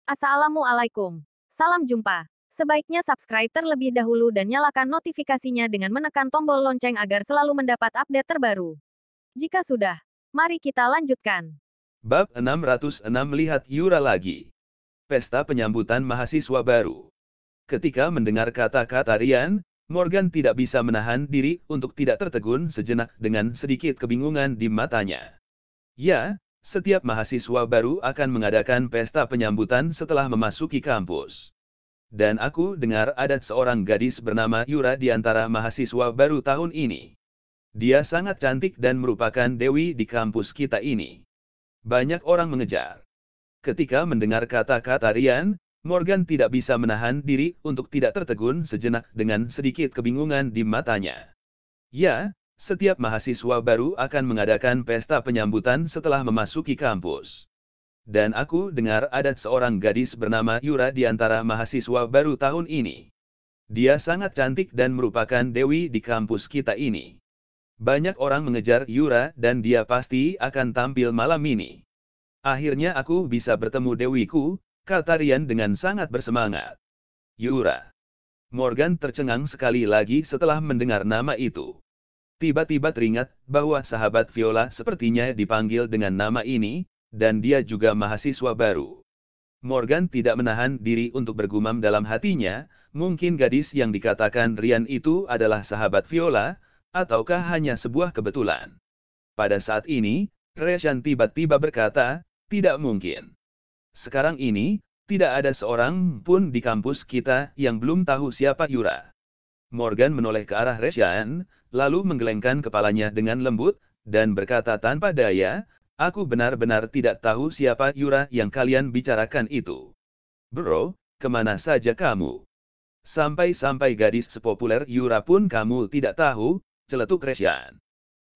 Assalamualaikum. Salam jumpa. Sebaiknya subscribe terlebih dahulu dan nyalakan notifikasinya dengan menekan tombol lonceng agar selalu mendapat update terbaru. Jika sudah, mari kita lanjutkan. Bab 606 Melihat Yura lagi. Pesta penyambutan mahasiswa baru. Ketika mendengar kata-kata Ryan, Morgan tidak bisa menahan diri untuk tidak tertegun sejenak dengan sedikit kebingungan di matanya. Ya, setiap mahasiswa baru akan mengadakan pesta penyambutan setelah memasuki kampus. Dan aku dengar ada seorang gadis bernama Yura di antara mahasiswa baru tahun ini. Dia sangat cantik dan merupakan dewi di kampus kita ini. Banyak orang mengejar. Ketika mendengar kata-kata Ryan, Morgan tidak bisa menahan diri untuk tidak tertegun sejenak dengan sedikit kebingungan di matanya. Ya, setiap mahasiswa baru akan mengadakan pesta penyambutan setelah memasuki kampus. Dan aku dengar ada seorang gadis bernama Yura di antara mahasiswa baru tahun ini. Dia sangat cantik dan merupakan dewi di kampus kita ini. Banyak orang mengejar Yura dan dia pasti akan tampil malam ini. Akhirnya aku bisa bertemu dewiku, kata Ryan dengan sangat bersemangat. Yura. Morgan tercengang sekali lagi setelah mendengar nama itu. Tiba-tiba teringat bahwa sahabat Viola sepertinya dipanggil dengan nama ini, dan dia juga mahasiswa baru. Morgan tidak menahan diri untuk bergumam dalam hatinya, mungkin gadis yang dikatakan Ryan itu adalah sahabat Viola, ataukah hanya sebuah kebetulan. Pada saat ini, Ryan tiba-tiba berkata, tidak mungkin. Sekarang ini, tidak ada seorang pun di kampus kita yang belum tahu siapa Yura. Morgan menoleh ke arah Ryan, lalu menggelengkan kepalanya dengan lembut, dan berkata tanpa daya, aku benar-benar tidak tahu siapa Yura yang kalian bicarakan itu. Bro, kemana saja kamu? Sampai-sampai gadis sepopuler Yura pun kamu tidak tahu, celetuk Ryan.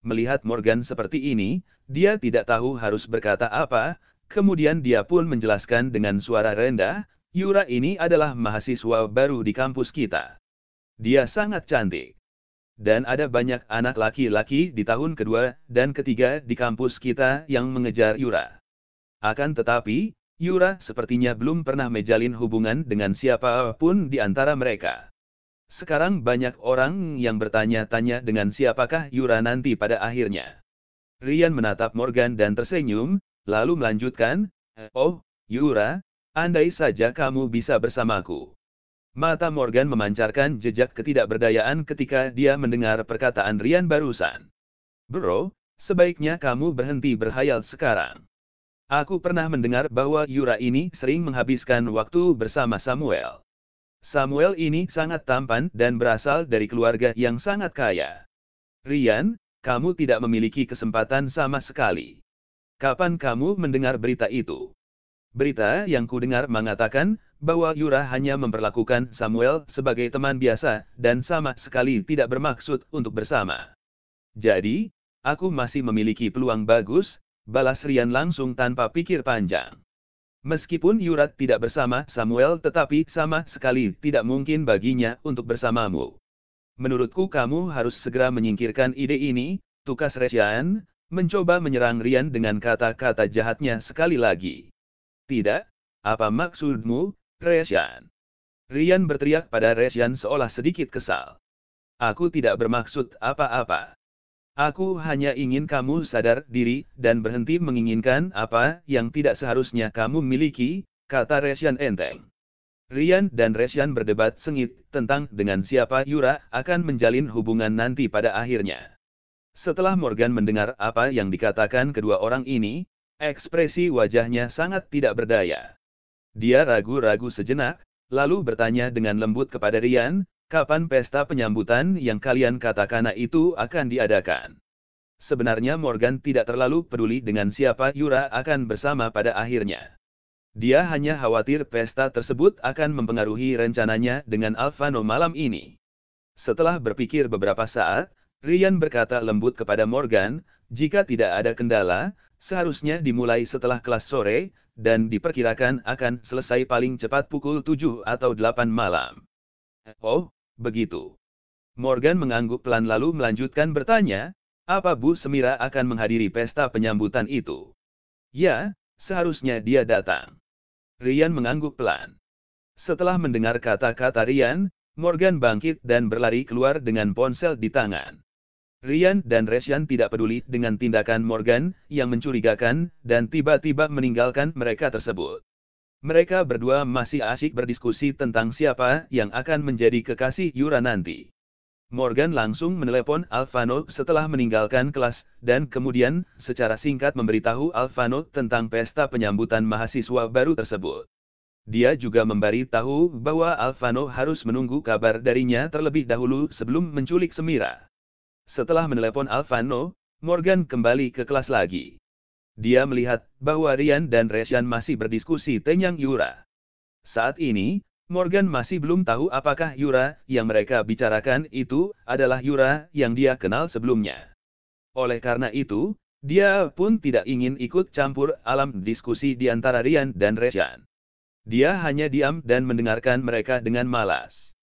Melihat Morgan seperti ini, dia tidak tahu harus berkata apa, kemudian dia pun menjelaskan dengan suara rendah, Yura ini adalah mahasiswa baru di kampus kita. Dia sangat cantik. Dan ada banyak anak laki-laki di tahun kedua dan ketiga di kampus kita yang mengejar Yura. Akan tetapi, Yura sepertinya belum pernah menjalin hubungan dengan siapapun di antara mereka. Sekarang banyak orang yang bertanya-tanya dengan siapakah Yura nanti pada akhirnya. Ryan menatap Morgan dan tersenyum, lalu melanjutkan, oh, Yura, andai saja kamu bisa bersamaku. Mata Morgan memancarkan jejak ketidakberdayaan ketika dia mendengar perkataan Ryan barusan. Bro, sebaiknya kamu berhenti berhayal sekarang. Aku pernah mendengar bahwa Yura ini sering menghabiskan waktu bersama Samuel. Samuel ini sangat tampan dan berasal dari keluarga yang sangat kaya. Ryan, kamu tidak memiliki kesempatan sama sekali. Kapan kamu mendengar berita itu? Berita yang kudengar mengatakan bahwa Yura hanya memperlakukan Samuel sebagai teman biasa dan sama sekali tidak bermaksud untuk bersama. Jadi, aku masih memiliki peluang bagus, balas Ryan langsung tanpa pikir panjang. Meskipun Yura tidak bersama Samuel tetapi sama sekali tidak mungkin baginya untuk bersamamu. Menurutku kamu harus segera menyingkirkan ide ini, tukas Ryan, mencoba menyerang Ryan dengan kata-kata jahatnya sekali lagi. Tidak, apa maksudmu, Ryan? Ryan berteriak pada Ryan seolah sedikit kesal. Aku tidak bermaksud apa-apa. Aku hanya ingin kamu sadar diri dan berhenti menginginkan apa yang tidak seharusnya kamu miliki, kata Ryan enteng. Ryan dan Ryan berdebat sengit tentang dengan siapa Yura akan menjalin hubungan nanti pada akhirnya. Setelah Morgan mendengar apa yang dikatakan kedua orang ini, ekspresi wajahnya sangat tidak berdaya. Dia ragu-ragu sejenak, lalu bertanya dengan lembut kepada Ryan, kapan pesta penyambutan yang kalian katakan itu akan diadakan? Sebenarnya Morgan tidak terlalu peduli dengan siapa Yura akan bersama pada akhirnya. Dia hanya khawatir pesta tersebut akan mempengaruhi rencananya dengan Alvano malam ini. Setelah berpikir beberapa saat, Ryan berkata lembut kepada Morgan, jika tidak ada kendala, seharusnya dimulai setelah kelas sore, dan diperkirakan akan selesai paling cepat pukul 7 atau 8 malam. Oh, begitu. Morgan mengangguk pelan lalu melanjutkan bertanya, apa Bu Semira akan menghadiri pesta penyambutan itu? Ya, seharusnya dia datang. Ryan mengangguk pelan. Setelah mendengar kata-kata Ryan, Morgan bangkit dan berlari keluar dengan ponsel di tangan. Ryan dan Resian tidak peduli dengan tindakan Morgan yang mencurigakan dan tiba-tiba meninggalkan mereka tersebut. Mereka berdua masih asyik berdiskusi tentang siapa yang akan menjadi kekasih Yura nanti. Morgan langsung menelepon Alvano setelah meninggalkan kelas dan kemudian secara singkat memberitahu Alvano tentang pesta penyambutan mahasiswa baru tersebut. Dia juga memberitahu bahwa Alvano harus menunggu kabar darinya terlebih dahulu sebelum menculik Semira. Setelah menelepon Alvano, Morgan kembali ke kelas lagi. Dia melihat bahwa Ryan dan Resian masih berdiskusi tentang Yura. Saat ini, Morgan masih belum tahu apakah Yura yang mereka bicarakan itu adalah Yura yang dia kenal sebelumnya. Oleh karena itu, dia pun tidak ingin ikut campur alam diskusi di antara Ryan dan Resian. Dia hanya diam dan mendengarkan mereka dengan malas.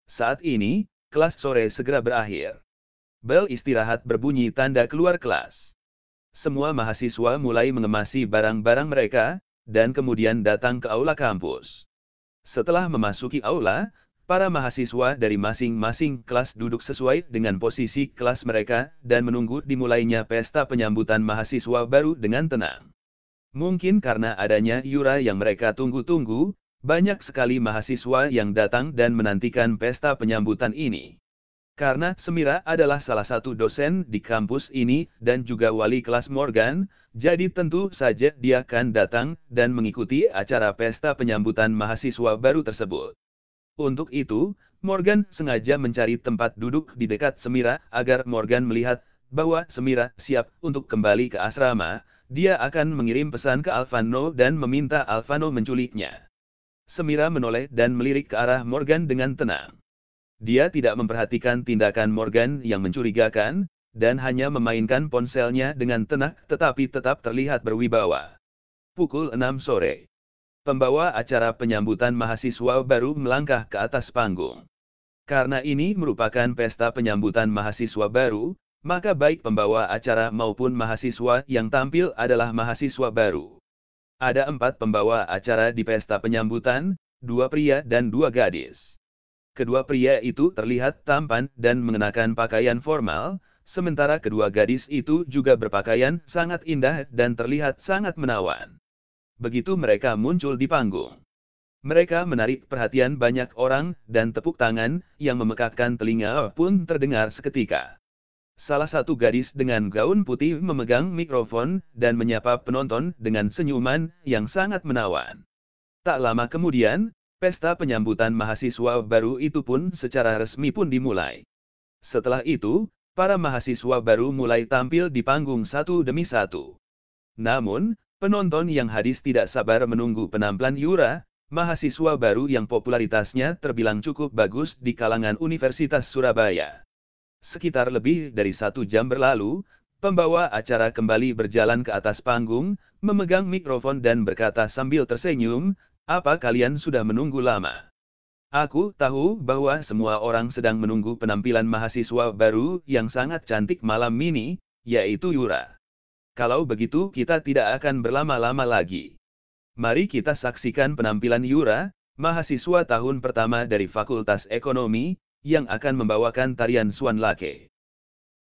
Saat ini, kelas sore segera berakhir. Bel istirahat berbunyi tanda keluar kelas. Semua mahasiswa mulai mengemasi barang-barang mereka, dan kemudian datang ke aula kampus. Setelah memasuki aula, para mahasiswa dari masing-masing kelas duduk sesuai dengan posisi kelas mereka dan menunggu dimulainya pesta penyambutan mahasiswa baru dengan tenang. Mungkin karena adanya Yura yang mereka tunggu-tunggu, banyak sekali mahasiswa yang datang dan menantikan pesta penyambutan ini. Karena Semira adalah salah satu dosen di kampus ini dan juga wali kelas Morgan, jadi tentu saja dia akan datang dan mengikuti acara pesta penyambutan mahasiswa baru tersebut. Untuk itu, Morgan sengaja mencari tempat duduk di dekat Semira agar Morgan melihat bahwa Semira siap untuk kembali ke asrama. Dia akan mengirim pesan ke Alvano dan meminta Alvano menculiknya. Semira menoleh dan melirik ke arah Morgan dengan tenang. Dia tidak memperhatikan tindakan Morgan yang mencurigakan, dan hanya memainkan ponselnya dengan tenang tetapi tetap terlihat berwibawa. Pukul 6 sore. Pembawa acara penyambutan mahasiswa baru melangkah ke atas panggung. Karena ini merupakan pesta penyambutan mahasiswa baru, maka baik pembawa acara maupun mahasiswa yang tampil adalah mahasiswa baru. Ada 4 pembawa acara di pesta penyambutan, 2 pria dan 2 gadis. Kedua pria itu terlihat tampan dan mengenakan pakaian formal, sementara kedua gadis itu juga berpakaian sangat indah dan terlihat sangat menawan. Begitu mereka muncul di panggung, mereka menarik perhatian banyak orang dan tepuk tangan yang memekakkan telinga pun terdengar seketika. Salah satu gadis dengan gaun putih memegang mikrofon dan menyapa penonton dengan senyuman yang sangat menawan. Tak lama kemudian, pesta penyambutan mahasiswa baru itu pun secara resmi pun dimulai. Setelah itu, para mahasiswa baru mulai tampil di panggung satu demi satu. Namun, penonton yang hadis tidak sabar menunggu penampilan Yura, mahasiswa baru yang popularitasnya terbilang cukup bagus di kalangan Universitas Surabaya. Sekitar lebih dari 1 jam berlalu, pembawa acara kembali berjalan ke atas panggung, memegang mikrofon dan berkata sambil tersenyum, "Apa kalian sudah menunggu lama? Aku tahu bahwa semua orang sedang menunggu penampilan mahasiswa baru yang sangat cantik malam ini, yaitu Yura. Kalau begitu kita tidak akan berlama-lama lagi. Mari kita saksikan penampilan Yura, mahasiswa tahun pertama dari Fakultas Ekonomi, yang akan membawakan tarian Swan Lake."